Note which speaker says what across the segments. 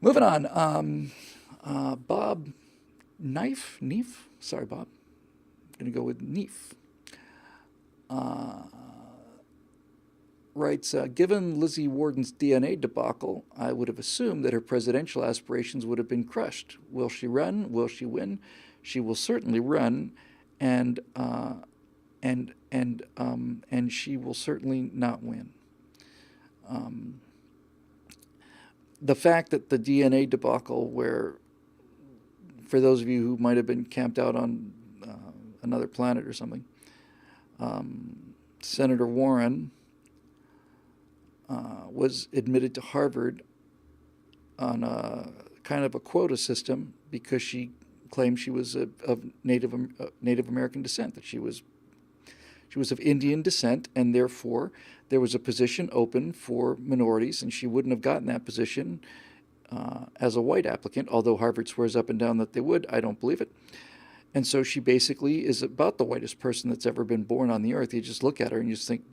Speaker 1: Moving on. Bob Neef? Sorry, Bob. I'm going to go with Neef. Uh, Writes, given Lizzie Warden's DNA debacle, I would have assumed that her presidential aspirations would have been crushed. Will she run? Will she win? She will certainly run, and and she will certainly not win. Um, the fact that the DNA debacle, where for those of you who might have been camped out on another planet or something, Senator Warren was admitted to Harvard on a kind of a quota system because she claimed she was of Native American descent, that she was of Indian descent, and therefore there was a position open for minorities, and she wouldn't have gotten that position as a white applicant, although Harvard swears up and down that they would. I don't believe it. And so she basically is about the whitest person that's ever been born on the earth. You just look at her and you just think,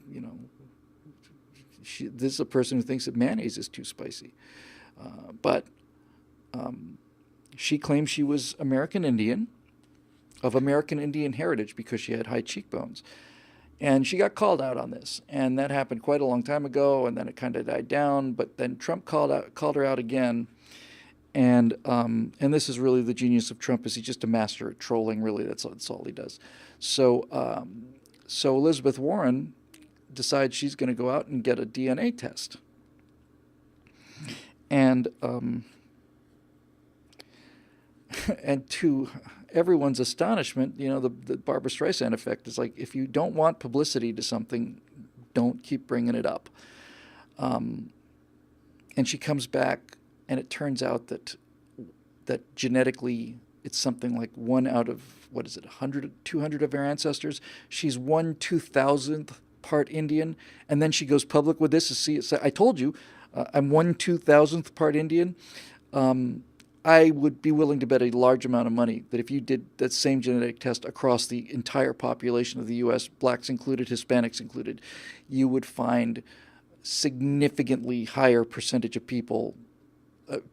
Speaker 1: this is a person who thinks that mayonnaise is too spicy. But she claimed she was American Indian, of American Indian heritage, because she had high cheekbones. And she got called out on this. And that happened quite a long time ago, and then it kind of died down. But then Trump called her out again. And this is really the genius of Trump, is he's just a master at trolling, really. That's all he does. So Elizabeth Warren decides she's going to go out and get a DNA test. And and to everyone's astonishment, the Barbara Streisand effect is like, if you don't want publicity to something, don't keep bringing it up. And she comes back, and it turns out that genetically it's something like 1 out of, 100, 200 of our ancestors. She's 1/2000th part Indian, and then she goes public with this. I told you, I'm 1/2000th part Indian. I would be willing to bet a large amount of money that if you did that same genetic test across the entire population of the U.S., blacks included, Hispanics included, you would find significantly higher percentage of people.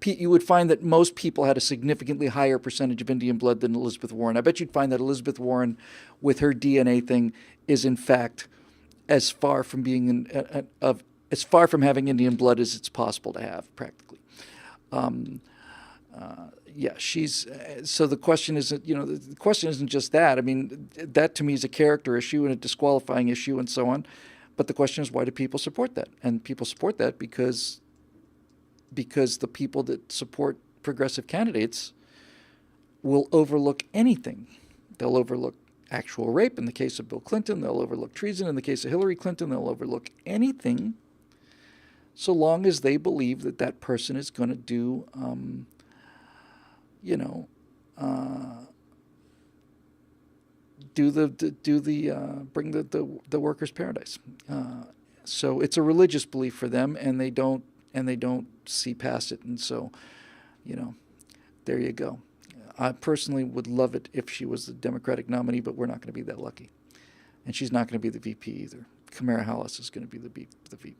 Speaker 1: You would find that most people had a significantly higher percentage of Indian blood than Elizabeth Warren. I bet you'd find that Elizabeth Warren, with her DNA thing, is in fact as far from being as far from having Indian blood as it's possible to have, practically. She's so the question isn't the question isn't just that. I mean, that to me is a character issue and a disqualifying issue and so on. But the question is, why do people support that? And people support that because the people that support progressive candidates will overlook anything. They'll overlook actual rape in the case of Bill Clinton. They'll overlook treason in the case of Hillary Clinton. They'll overlook anything so long as they believe that that person is going to do, bring the workers' paradise. So it's a religious belief for them, and they don't see past it. And so, there you go. I personally would love it if she was the Democratic nominee, but we're not going to be that lucky. And she's not going to be the VP either. Kamala Harris is going to be the VP.